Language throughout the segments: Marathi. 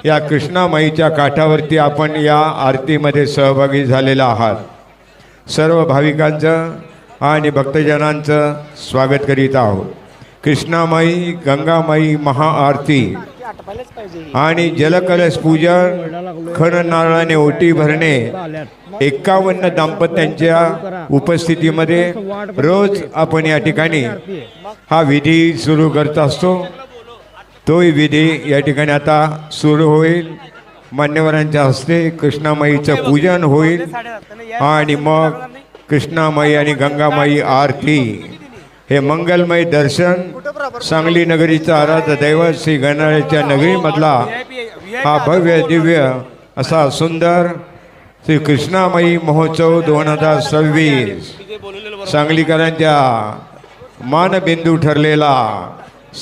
या कृष्णामाईच्या काठावरती आपण या आरतीमध्ये सहभागी झालेला आहात। सर्व भाविकांचं आणि भक्तजनांचं स्वागत करीत आहोत। कृष्णामाई गंगामाई महाआरती आणि जलकलश पूजन खण नारळाने ओटी भरणे 51 दाम्पत्यांच्या उपस्थितीमध्ये रोज आपण या ठिकाणी हा विधी सुरू करत असतो। तोही विधी या ठिकाणी आता सुरू होईल। मान्यवरांच्या हस्ते कृष्णामाईचं पूजन होईल आणि मग कृष्णामाई आणि गंगामाई आरती हे मंगलमय दर्शन सांगली नगरीचा आराध्य दैवत श्री गणरायाच्या नगरीमधला हा भव्य दिव्य असा सुंदर श्री कृष्णामाई महोत्सव 2026 सांगलीकरांच्या मानबिंदू ठरलेला,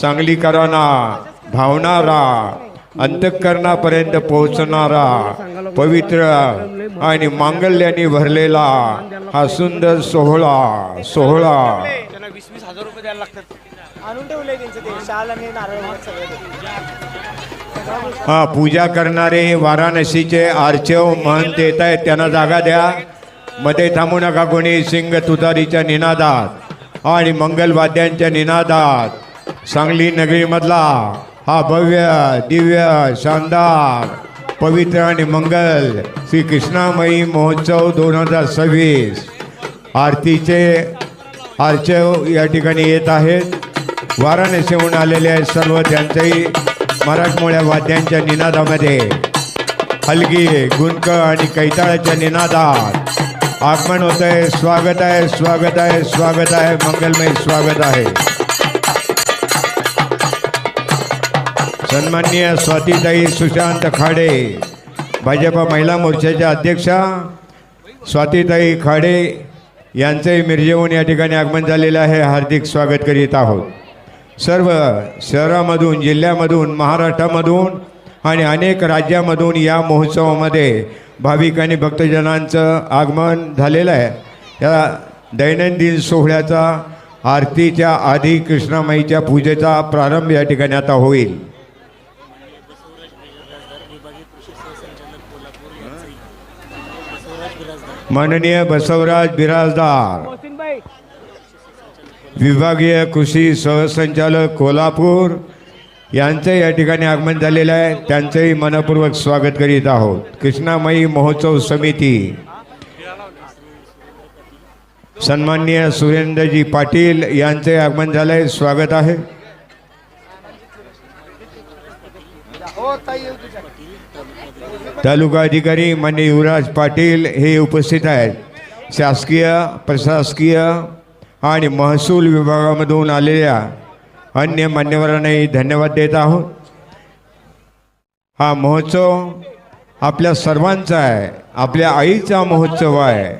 सांगलीकरांना भावणारा, अंतःकरणापर्यंत पोहोचणारा, पवित्र आणि मांगल्याने भरलेला हा सुंदर सोहळा हा पूजा करणारे वाराणसीचे आर्चव महंत येत आहेत, त्यांना जागा द्या। मध्ये थांबू नका कोणी। सिंग तुतारीच्या निनादात आणि मंगलवाद्यांच्या निनादात सांगली नगरीमधला हा भव्य दिव्य शानदार पवित्र आणि मंगल श्री कृष्णामाई महोत्सव 2026 आरतीचे आर्चव या ठिकाणी येत आहेत। वाराणसीहून आलेले आहेत सर्व, त्यांचंही मराठमोळ्या वाद्यांच्या निनादामध्ये हलगी गुणक आणि कैताळाच्या निनादात आगमन होत आहे। स्वागत आहे, स्वागत आहे, स्वागत आहे, मंगलमय स्वागत आहे। सन्माननीय स्वातीताई सुशांत खाडे, भाजपा महिला मोर्चाच्या अध्यक्षा स्वातीताई खाडे यांचे मिरजेहून या ठिकाणी आगमन झालेलं आहे। हार्दिक स्वागत करीत आहोत। सर्व शहरामधून, जिल्ह्यामधून, महाराष्ट्रामधून आणि अनेक राज्यामधून या महोत्सवामध्ये भाविक आणि भक्तजनांचं आगमन झालेलं आहे। या दैनंदिन सोहळ्याचा आरतीच्या आधी कृष्णामाईच्या पूजेचा प्रारंभ या ठिकाणी आता होईल। माननीय बसवराज बिराजदार, विभागीय कृषी सहसंचालक कोल्हापूर यांचे या ठिकाणी आगमन झालेलं आहे, त्यांचेही मनपूर्वक स्वागत करीत आहोत। कृष्णामाई महोत्सव समिती सन्माननीय सुरेंद्रजी पाटील यांचे आगमन झाले, स्वागत आहे। तालुका अधिकारी माननीय युवराज पाटील हे उपस्थित आहेत। शासकीय, प्रशासकीय आणि महसूल विभागामधून आलेल्या अन्य मान्यवरांनाही धन्यवाद देत आहोत। हा महोत्सव आपल्या सर्वांचा आहे, आपल्या आईचा महोत्सव आहे।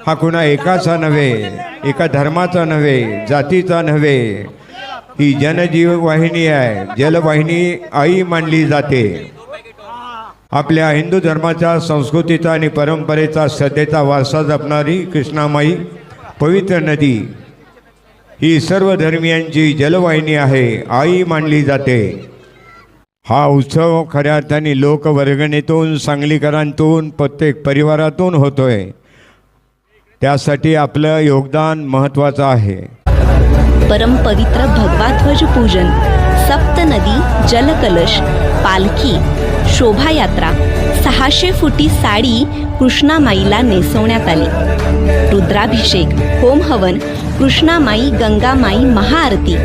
हा कुणा एकाचा नव्हे, एका धर्माचा नव्हे, जातीचा नव्हे, ही जनजीव वाहिनी आहे। जलवाहिनी आई मानली जाते। आपल्या हिंदू धर्माच्या संस्कृतीचा आणि परंपरेचा श्रद्धेचा वारसा जपणारी कृष्णामाई पवित्र नदी ही सर्व धर्मियांची जलवाहिनी आहे, आई मानली जाते। हा उत्सव खऱ्या अर्थाने लोकवर्गणीतून, सांगलीकरांतून, प्रत्येक परिवारातून होतोय। त्यासाठी आपलं योगदान महत्त्वाचं आहे। परमपवित्र भगवाध्वज पूजन, सप्तनदी जलकलश, पालखी, शोभायात्रा, 600 फुटी साडी कृष्णामाईला नेसवण्यात आली। रुद्राभिषेक, होम हवन, कृष्णामाई गंगामाई महाआरती,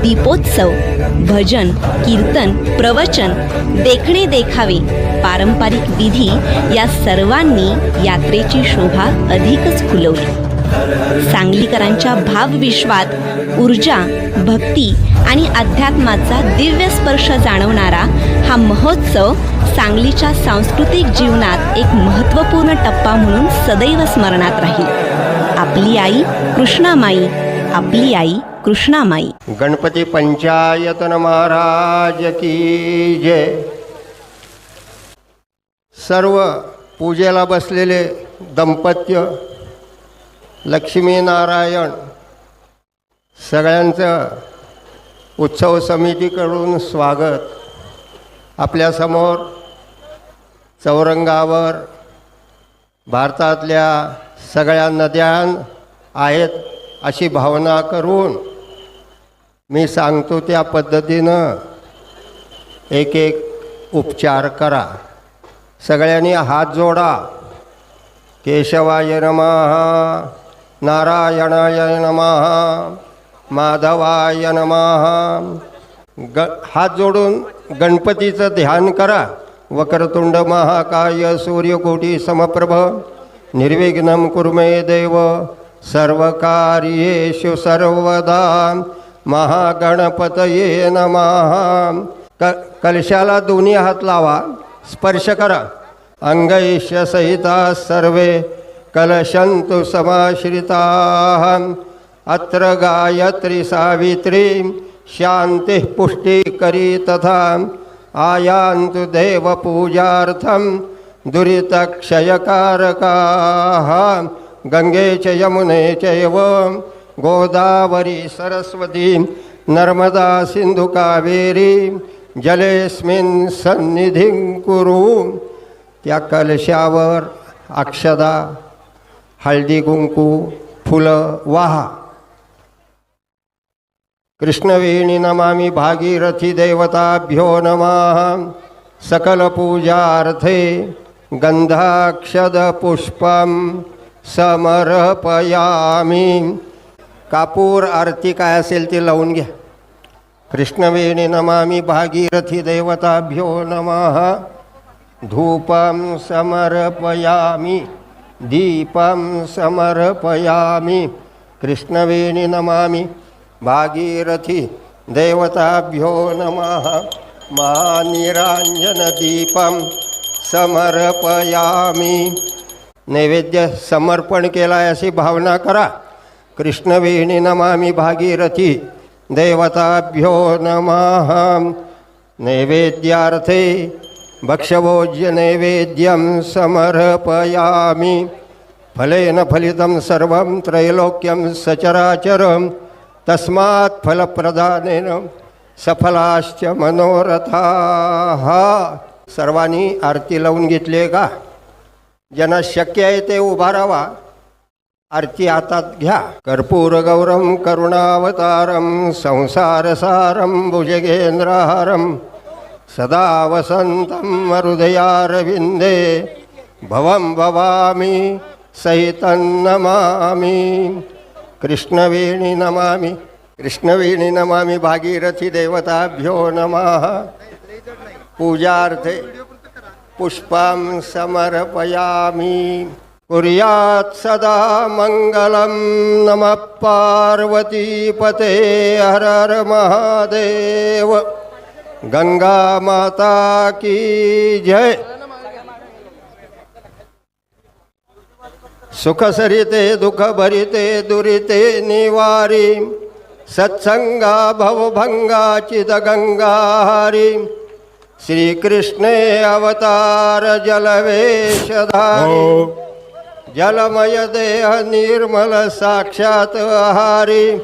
दीपोत्सव, भजन, कीर्तन, प्रवचन, देखणे देखावे, पारंपरिक विधी या सर्वांनी यात्रेची शोभा अधिकच खुलवली। सांगलीकरांच्या भावविश्वात ऊर्जा, भक्ती आणि अध्यात्माचा दिव्य स्पर्श जाणवणारा हा महोत्सव सांगलीच्या सांस्कृतिक जीवनात एक महत्त्वपूर्ण टप्पा म्हणून सदैव स्मरणात राहील। आपली आई कृष्णामाई, आपली आई कृष्णामाई। गणपती पंचायतन महाराज की जय। सर्व पूजेला बसलेले दंपत्य, लक्ष्मीनारायण, सगळ्यांचं उत्सव समितीकडून स्वागत। आपल्यासमोर चौरंगावर भारतातल्या सगळ्या नद्या आहेत अशी भावना करून मी सांगतो त्या पद्धतीनं एक एक उपचार करा. सगळ्यांनी हात जोडा. केशवाय नमः, नारायणाय नमः, माधवाय नमः. हात जोडून गणपतीचं ध्यान करा. वक्रतुंड महाकाय सूर्यकोटी समप्रभ निर्विघ्नं कुरु मे देव सर्वकार्येषु सर्वदा. महागणपतये नमः. कलशाला दोन्ही हात लावा, स्पर्श करा. अंगैश्य सहिता सर्वे कलशन्तु समाश्रिताः. अत्र गायत्री सावित्री शान्तिः पुष्टिकरी तथा. आयान्तु देवपूजार्थं दुरितक्षयकारकाः. गंगे च यमुने चैव गोदावरी सरस्वती नर्मदा सिंधु कावेरी जलेस्मिन् सन्निधिं कुरु. त्या कलशावर अक्षदा, हळदी कुंकू, फुलं वाहा. कृष्णवेणी नमामि भागीरथी देवताभ्यो नमः. सकलपूजार्थे गंधाक्षद पुष्पं समर्पयामि. कापूर आरती काय असेल ते लावून घ्या. कृष्णवेणी नमामि भागीरथी देवताभ्यो नमः. धूपं समर्पयामि, दीपं समर्पयामि. कृष्णवेणी नमामि भागीरथी देवताभ्यो नमः. महानिरांजनदीपं समर्पयामि. नैवेद्य समर्पण केलाय अशी भावना करा. कृष्णवेणी नमामि भागीरथी देवताभ्यो नमः. नैवेद्यार्थे भक्षभोज्य नैवेद्यं समर्पयामि. फलेन फलितं सर्वं त्रैलोक्यं सचराचरं. तस्मात् फलप्रदानेन सफलाश्च मनोरथाः. सर्वांनी आरती लावून घेतली आहे का? ज्यांना शक्य आहे ते उभा राहा. आरती हातात घ्या. कर्पूरगौरं करुणावतारं संसारसारं भुजगेंद्रहारं सदा वसन्तं हृदयारविन्दे भवं भवामि सहितं नमामि. कृष्णवेणी नमामि, कृष्णवेणी नमामि भागीरथी देवताभ्यो नमः. पूजार्थे पुष्पं समर्पयामि. कुर्यात् सदा मङ्गलं. नमः पार्वतीपते हर हर महादेव. गंगा माता की जय. सुख सरिते दुख भरिते दुरिते निवारी. सत्संगा भवभंगा चिदगंगाहारी. श्रीकृष्णे अवतार जलवेशधारी. जलमय देह निर्मल साक्षात आहारी.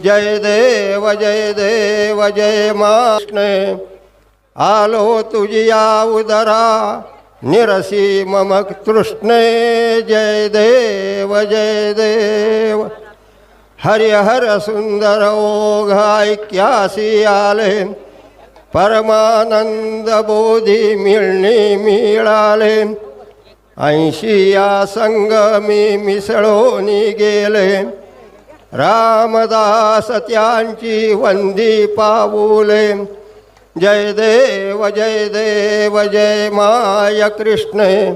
जय देव जय देव जय माष्णे. आलो तुझिया उदरा निरसी मम तृष्णे. जय देव जय देव. हरि हर सुंदर ओघ ऐक्यासी आले. परमानंद बोधी मिळणी मिळाले. 80 या संगमी मिसळोनी गेले. रामदास त्यांची वंदी पाऊले. जय देव जय माय कृष्णे.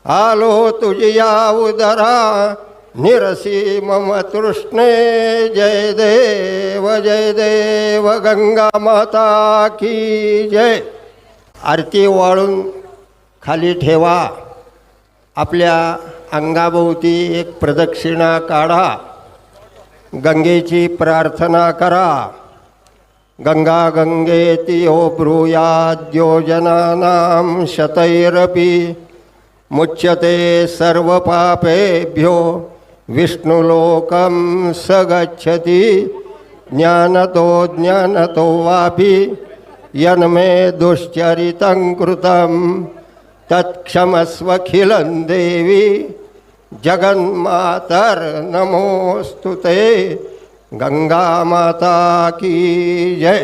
आलो तुझिया उदरा निरसी मम तृष्णे. जय देव गंगा माता की जय. आरती वाळून खाली ठेवा. आपल्या अंगाभोवती एक प्रदक्षिणा काढा. गंगेची प्रार्थना करा. गंगा गंगेति यो ब्रूयाद्यो जनानां शतैरपि. मुच्यते सर्वपापेभ्यो विष्णुलोकं स गच्छति. ज्ञानतो वापि यन्मे दुश्चरितं कृतं तत्क्षमस्वखिलं देवी जगन्मातर्नमोऽस्तु ते गंगा माता की जय।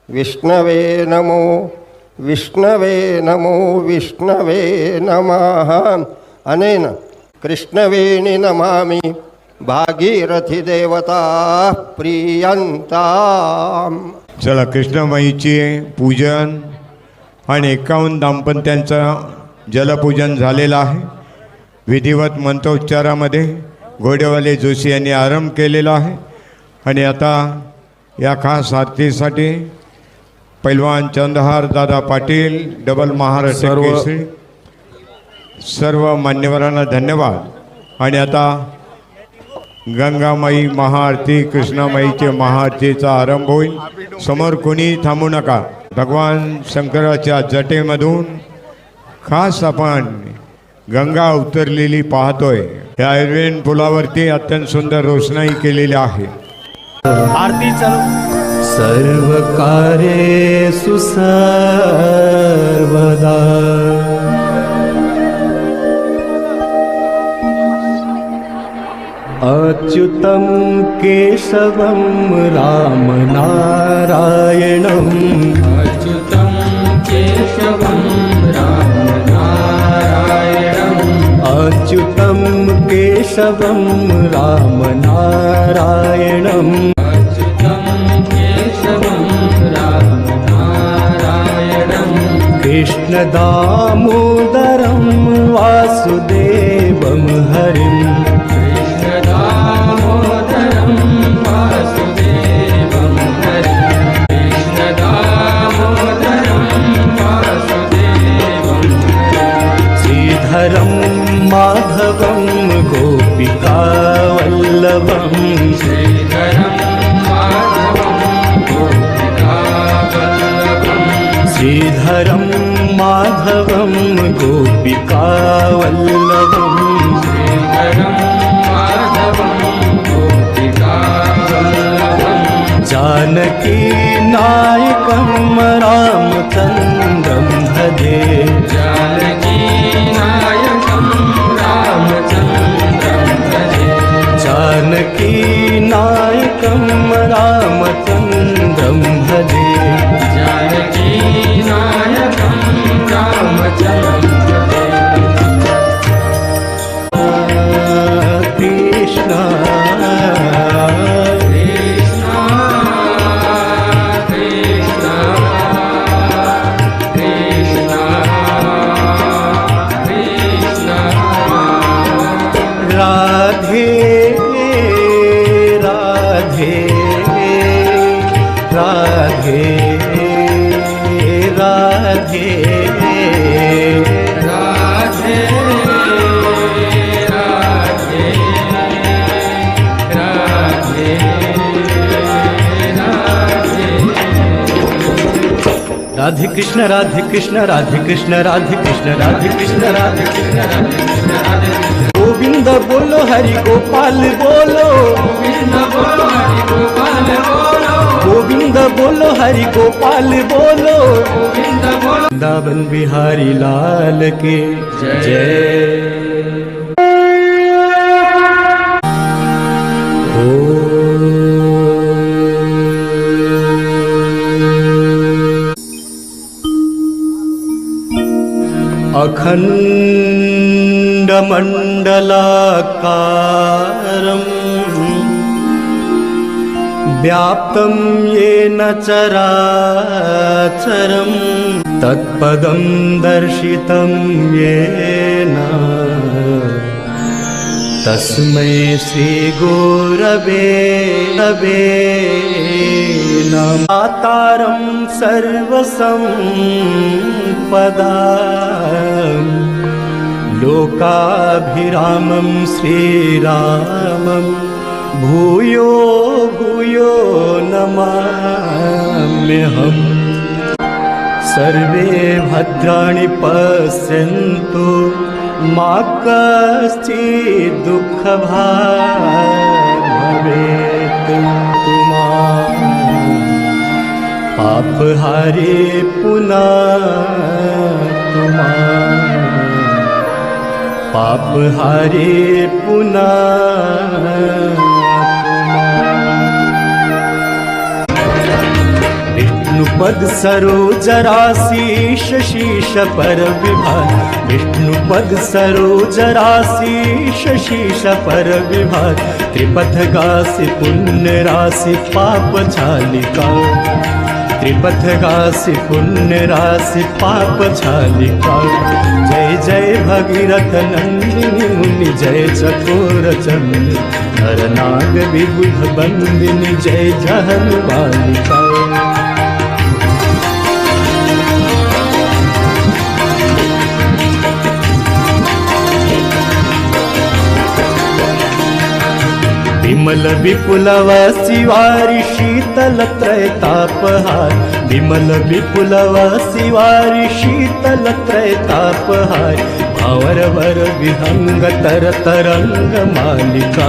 विष्णवे नमो विष्णवे नमो विष्णवे नमः। अनेन कृष्णवेणी नमामि भागीरथी देवता प्रियंताम। चला कृष्णमाईचे पूजन आणि 51 दाम्पत्यांचं जलपूजन झालेलं आहे। विधिवत मंत्रोच्चारामध्ये घोडेवाले जोशी यांनी आरंभ केलेला आहे आणि आता या खास आरतीसाठी पैलवान चंद्रहार दादा पाटील डबल महाराष्ट्र केसरी सर्व मान्यवरांना धन्यवाद। आणि आता गंगामाई महाआरती कृष्णामाईचे महाआरतीचा आरंभ होईल। समोर कोणी थांबू नका। भगवान शंकराच्या जटेमधून खास आपण गंगा उतरलेली पाहतोय। या आयुर्वेद पुलावरती अत्यंत सुंदर रोषणाई केलेली आहे। आरती चालू। सर्व कार्येषु सर्वदा अच्युतं केशवं रामनारायणम् अच्युतं केशवं रामनारायणम् अच्युतं केशवं रामनारायणम् अच्युतं केशवं रामनारायणम् कृष्णदामोदरं वासुदेवं हरिम् कृष्णदामोदरं वासुदेवं हरिं कृष्णदामोदरं वासुदेवं श्रीधरं माधवं गोपिकावल्लभं श्रीधरं माधवं गोपिकावल्लभं श्रीधरं माधवं गोपिकावल्लभं श्रीधरं माधवं गोपिकावल्लभं जानकी नायकं रामचन्द्रं भजे जानकी नायकं रामचन्द्रं भजे जानकी नायकं रामचन्द्रं भजे जानकी नायकं रामचन्द्रं भजे कृष्ण कृष्ण कृष्ण कृष्ण कृष्ण राधे राधे राधे राधे राधे राधे राधे राधे कृष्ण राधे कृष्ण राधे कृष्ण राधे कृष्ण राधे कृष्ण राधे कृष्ण राधे कृष्ण राधे गोविंद बोलो हरि गोपाल बोलो गोविंद बोलो हरि गोपाल बोलो गोविंद बोलो हरि गोपाल बोलो गोविंद बोलो वृंदावन बिहारी लाल के जय अखण्डमण्डलाकारम् व्याप्तं येन चराचरं तत्पदं दर्शितं येन तस्मै श्रीगुरवे नमः। दातारं सर्वसम्पदा लोकाभिरामं श्रीरामं भूयो भूयो नमाम्यहम्। सर्वे भद्राणि पश्यन्तु मा कश्चित् दुःखभाग् भवेत्। पाप हारे पुन्हा तुम्हा, पाप हारे पुन्हा विष्णुपद सरोज राशि शशीष पर विभाग, विष्णुपद सरोज राशि शशीष पर विभाग, त्रिपथ गासी पुण्य राशि पाप छालिका, त्रिपथ गासी पुण्य राशि पाप छालिका। जय जय भगीरथ नंदिनी मुनि जय चकोर चंद, नर नाग विबुध बंदिनी जय जहन बालिका। विमल विपुलव शिवारि शीतल त्रैतापहार, विमल विपुलव शिवारि शीतल त्रैतापहार, भावर वर विहंग तर तरंग मालिका,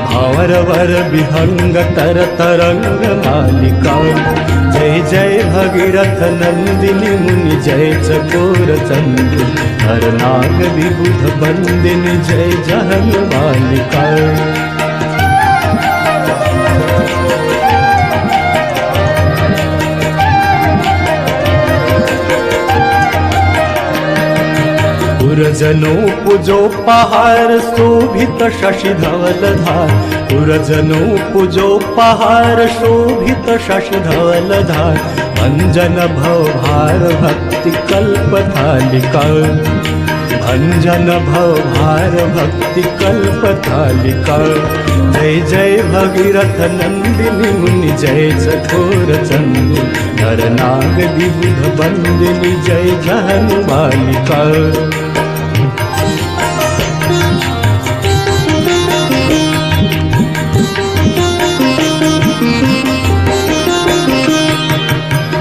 भावर वर विहंग तर तरंग मालिका। जय जय भगीरथ नंदिनी मुनि जय चकोर चंद, हर नाग विबुध बंदिनी जय जहन बालिका। पुरजनो पूजो पहाड़ शोभित शशि धवल धार, पुरजनो पूजो पहाड़ शोभित शशि धवल धार, भंजन भव भार भक्ति कल्प थालिका, भंजन भव भार भक्ति कल्प थालिका। जय जय भगीरथ नंदिनी मुनि जय चकोर चंद, नर नाग विबुध बंदिनी जय जहन बालिका।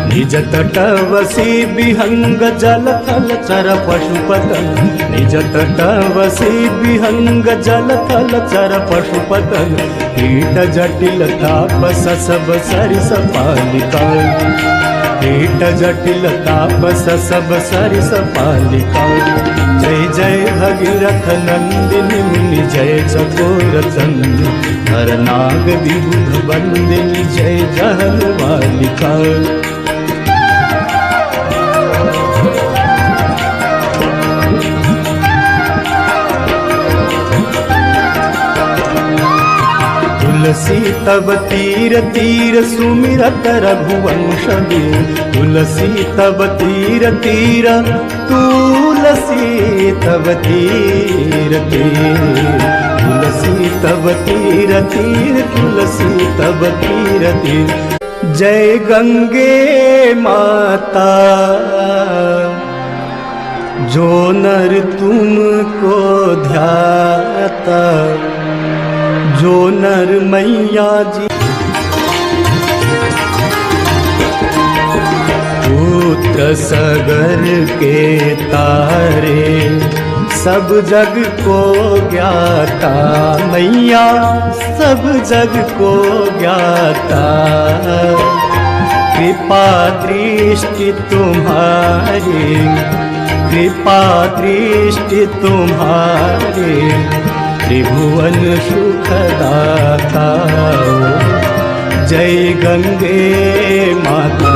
निज तटवसी विहंग जल थल चर पशुपतन, निज तटवसी विहंग जल थल चर पशुपतन, कीट जटिल तापस सब सरिस पालिका, कीट जटिल तापस सब सरिस पालिका। जय जय भगीरथ नंदिनी मुनि जय चकोर चंद, हर नाग विबुध बंदिनी जय जहन बालिका। तुलसी तब तीर तीर सुमिरत रघुवंश देव, तुलसी तब तीर तीर, तुलसी तब तीर तीर, तुलसी तब तीर तीर, तुलसी तब तीर तीर। जय गंगे माता जो नर तुमको ध्याता, जो नर मैया जी पुत्र सगर के तारे, सब जग को ज्ञाता मैया, सब जग को ज्ञाता। कृपा दृष्टि तुम्हारी, कृपा दृष्टि तुम्हारी, त्रिभुवन सुखदाता। जय गंगे माता।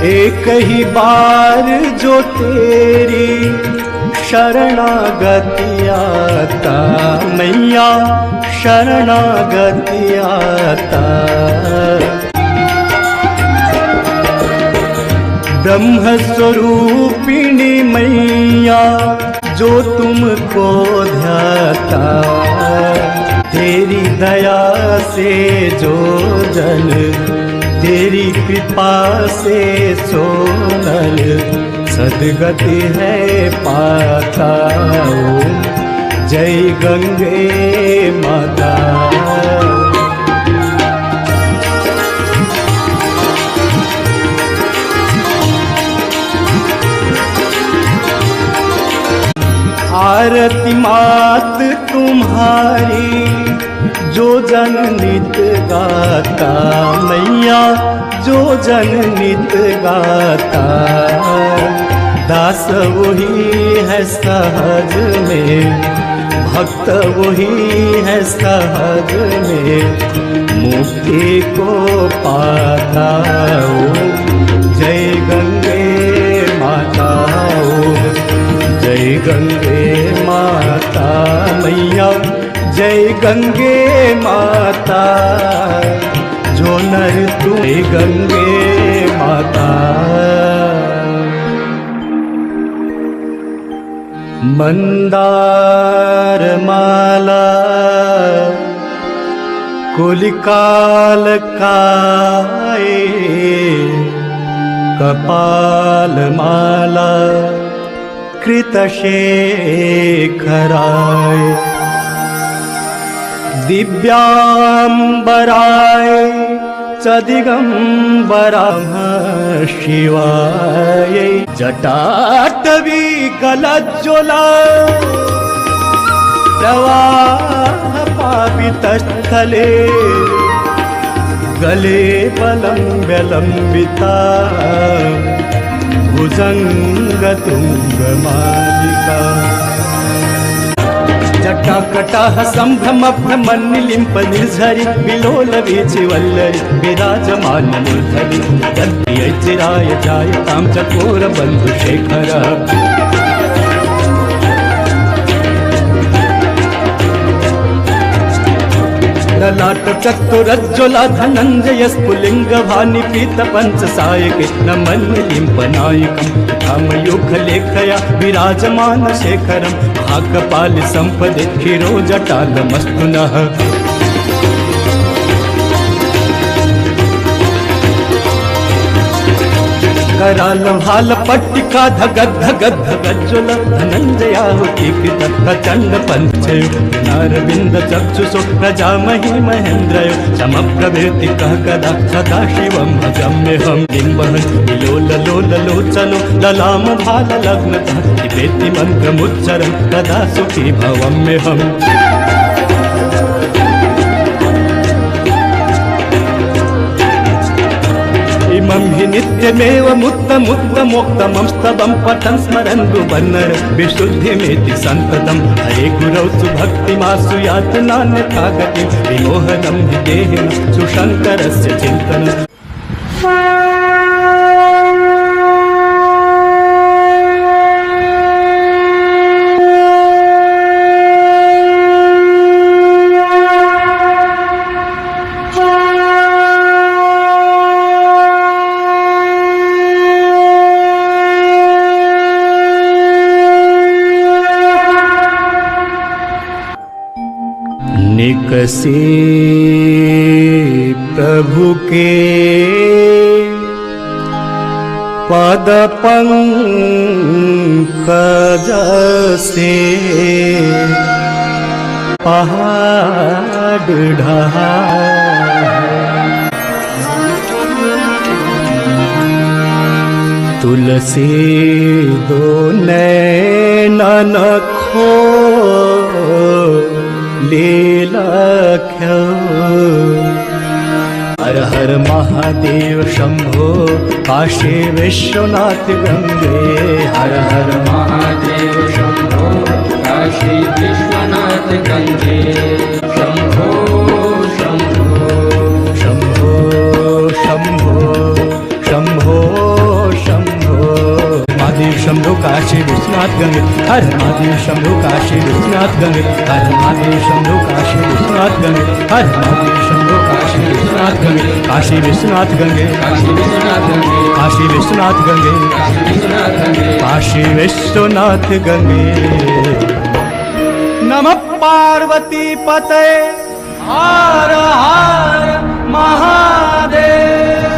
एक ही बार जो तेरी शरणागति आता मैया, शरणागति आता। ब्रह्म स्वरूपिणी मैया जो तुमको ध्याता, तेरी दया से जो जन, तेरी कृपा से सोनल, सदगति है पाता। जय गंगे माता। आरती मात तुम्हारी जो जन नित गाता, मैया जो जन नित गाता। दास वही है सहज में, भक्त वही है सहज में, मुक्ति को पाता। ओ जय गंगे माता, ओ जय गंगे माता, मैया जय गंगे माता। जो नर तू गंगे माता। मंदार माला कुलिकाल काए, कपाल माला कृतशेखराय। दिव्यांबराय च दिगंबराय शिवाय। जटाटवी गलज्ज्वला प्रवाह पावितस्थले, गले बलम्ब्य लम्बिता भुजङ्गतुङ्गमालिका। जटाकटाह सम्भ्रमभ्रमन्निलिम्प निर्झरि, विलोलवीचि वल्लरि विराजमान मूर्धनि। दद्यचिराय जायतां चकोरबन्धुशेखरः। ललाट चतुरज्ज्वला धनञ्जय स्फुलिङ्गभानि पीत पंचसायके, नमन्निलिम्पनायकं धामयुगलेखया विराजमान शेखरं। भागपालि सम्पदे क्षीरोजटालमस्तु नः। कराल भाल पट्टिका धगद् धगद् धगज्ज्वल, धनञ्जयाहुतीकृत प्रचण्ड पञ्चयुक्तारविन्द चक्षुषो प्रजामहि महेन्द्रयो। समप्रभृति कः कदा सदाशिवं भजाम्यहं। बिम्बहं विलोललोललोचनो ललाम भाल लग्नतः, पिबेति मन्त्रमुच्चरं तदा सुखी भवाम्यहम्। इमं हि नित्यमेव मुक्तमुक्तमोक्तमं स्तवं पठन् स्मरन्तु वन्नर विशुद्धिमेति सन्ततं। हरे गुरौ सुभक्तिमासु यातनान्यथा गतिं, विमोहनं हि देहिनं सुशङ्करस्य चिन्तनम्। निकसे प्रभु के पद पंकज से, पहाड़ ढहा तुलसी दो नैनन खो लीलाख्यो। हर हर महादेव शंभो काशी विश्वनाथ गंगे। हर हर महादेव शंभो काशी विश्वनाथ गंगे। शंभो शंभो शंभो शंभो शंभो शंभो। महादेव शंभो काशी विश्वनाथ गंगे। हर महादेव शंभो काशी विश्वनाथ गंगे। हर महादेव शंभो काशी विश्वनाथ गंगे। हर महादेव शंभो काशी विश्वनाथ गंगे। काशी विश्वनाथ गंगे। काशी विश्वनाथ गंगे। काशी विश्वनाथ गंगे। काशी विश्वनाथ गंगे। काशी विश्वनाथ गंगे। नमः पार्वती पते हर हर महादेव।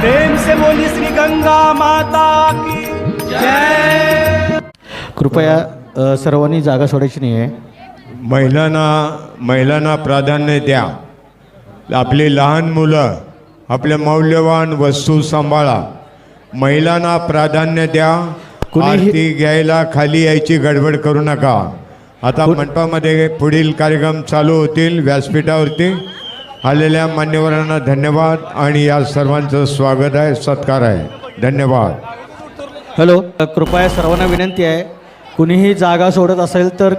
प्रेम से बोली श्री गंगा माता की जय। कृपया सर्वांनी जागा सोडायची नाही आहे. महिलांना प्राधान्य द्या. आपली लहान मुलं आपल्या मौल्यवान वस्तू सांभाळा. महिलांना प्राधान्य द्या. कुणीही- आरती घ्यायला खाली यायची गडबड करू नका. आता मंडपामध्ये पुढील कार्यक्रम चालू होतील. व्यासपीठावरती आलेल्या मान्यवरांना धन्यवाद आणि या सर्वांचं स्वागत आहे, सत्कार आहे. धन्यवाद. हॅलो, कृपया सर्वांना विनंती आहे, कुणीही जागा सोडत असेल तर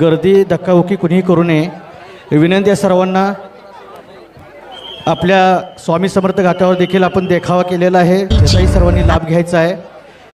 गर्दी धक्काबुक्की कुणीही करू नये. विनंती आहे सर्वांना. आपल्या स्वामी समर्थ घाटावर देखील आपण देखावा केलेला आहे, त्याचाही सर्वांनी लाभ घ्यायचा आहे.